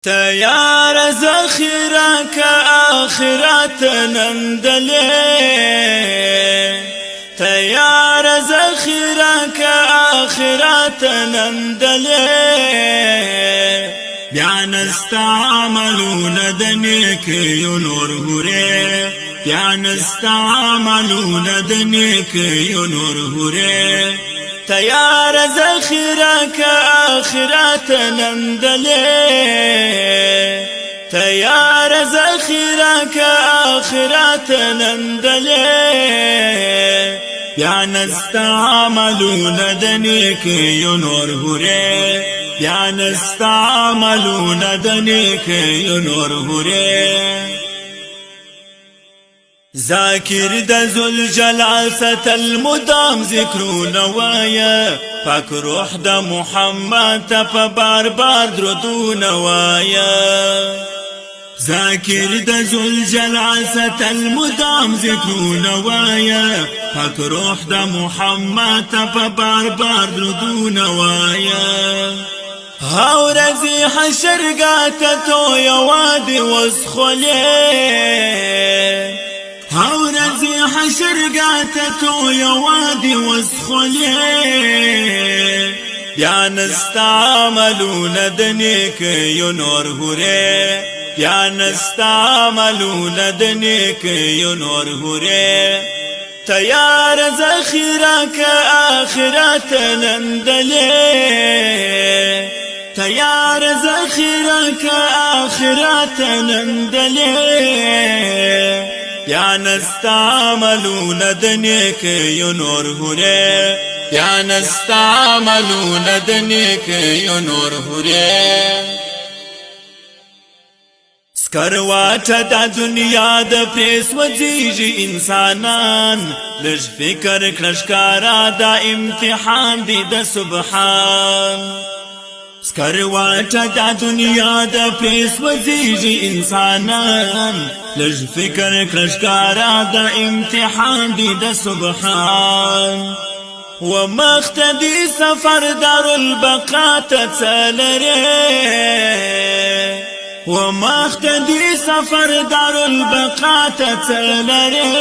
تیار ذخیره که آخرت نندلے تیار ذخیره که آخرت نندلے بیان استعملون دنیکی نور هوره بیان استعملون دنیکی نور هوره تیار ذخیره که آخرت نندلے تیار ذخیره که آخرت نندلے بیان استعملون دنیکی نور هوره بیان استعملون دنیکی نور هوره ذاکر د ذوالجلالة المدام ذکرون وایا پاک روح د محمد ته په بار بار درودونه وایا ذاکر د ذوالجلالة المدام ذکرون وایا پاک روح د محمد ته په بار بار درودونه وایا هاورزی حشرگات تو یوادی وسخلی هاورزی حشرگات تو یوادی وسخلی بیان استعملون دنیکی نور هوره بیان استعملون دنیکی نور هوره تیار ذخیره که آخرت نندلے تیار ذخیره که آخرت نندلے بیان استعملون دنیکی نور هوره بیان استعملون دنیکی نور هوره سکرواټه د دنیا د پریس وځيږي انسانان لږ فکر کړه ښکارا د امتحان دی د سبحان سکرواټه د دنیا د پریس وځيږي انسانان لږ فکر کړه ښکارا د امتحان دی د سبحان ومختدي سفر دار البقاء تتلري ومختدي سفر دار البقاء تتلري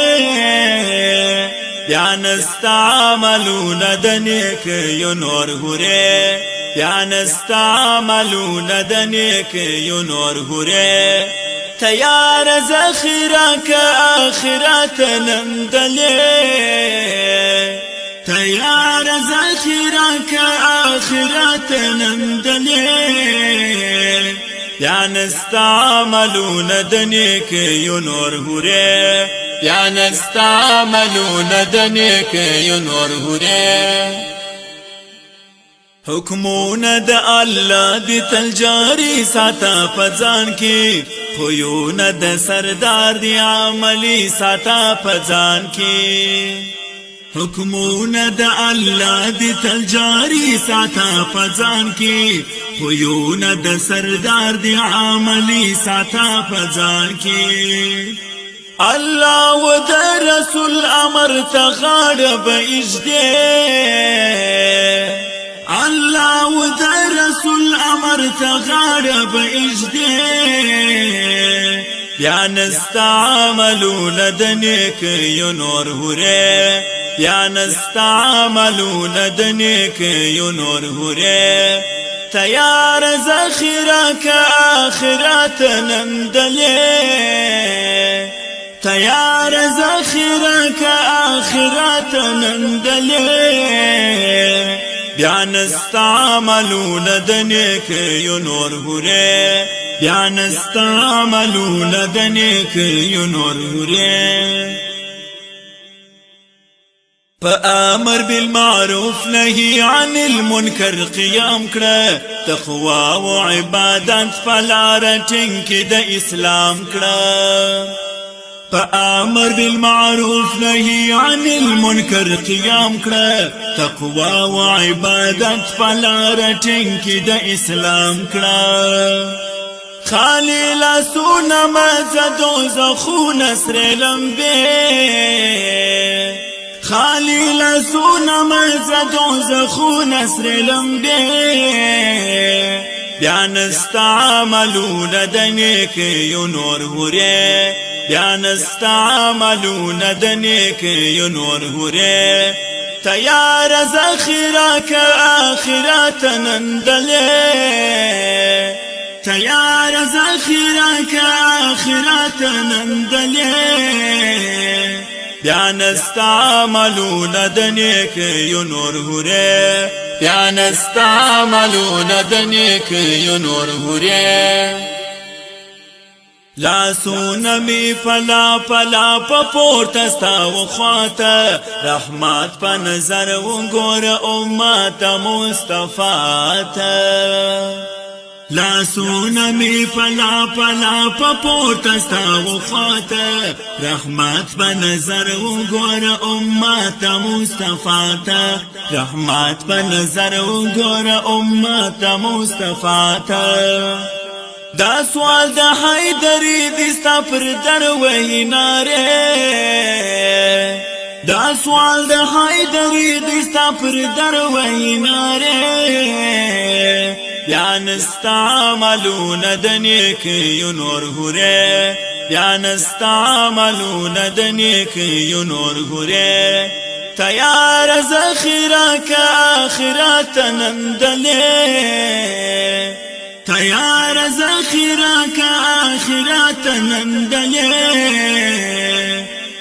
بیان استعملون دنیکی نور هوره بیان استعملون دنیکی نور هوره تیار ذخیره که آخرت نندلے تیار ذخیره که آخرت نندلے بیان استعملون دنیکی نور هوره بیان استعملون دنیکی نور هوره حکمون د الله دی تلجاری ساتا پزان کی خویون د سردار دی عملی ساتا پزان کی حکمون د الله دی تلجاری ساتا پزان کی خویون د سردار دی عملی ساتا پزان کی الله و د رسول امر تغاړه به اجده الله و د رسول امر تغاړه به اجده بیان استعملون دنیکی نور هوره بیان استعملون دنیکی نور هوره تیار ذخیره که آخرت نندلے تیار ذخیره که آخرت نندلے بیان استعملون دنیکی نور هوره بیان استعملون دنیکی نور هوره فآمر بالمعروف نهی عن المنکر قیام کړه تقوا و عبادت فلار ټینګ د اسلام کړه فآمر بالمعروف نهی عن المنکر قیام کړه تقوا و عبادت فلار ټینګ د اسلام کړه خالی لاسونه مزدو زخونه سره لمبه خالی لسون مزدو زخون اسر لمبه بیا نستا عملون د نیکیو نور هوری بیا نستا عملون د نیکیو نور هوری تیار ذخیرہ کا آخرت نندلے تیار ذخیرہ کا آخرت نندلے بیا نستا عملون د نیکیو نور هوری بیا نستا عملون د نیکیو نور هوری لاسونه می پلا پلا په پورته ستا وخواته رحمت په نظر وګوره امت مصطفی ته لاسونه می پلا پلا په پورته ستا وخواته رحمت په نظر وګوره امت مصطفی ته رحمت په نظر وګوره امت مصطفی ته دا سوال د حیدری دستا پر در ویناره دا سوال د حیدری دستا پر در ویناره بیا نستا عملون د نیکیو نور هوری بیا نستا عملون د نیکیو نور هوری تیار ذخیرہ کا آخرت نندلے تیار ذخیرہ کا آخرت نندلے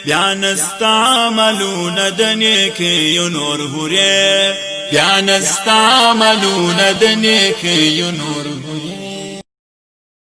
بیا نستا عملون د نیکیو نور هوری بیا نستا عملون د نیکیو نور هوری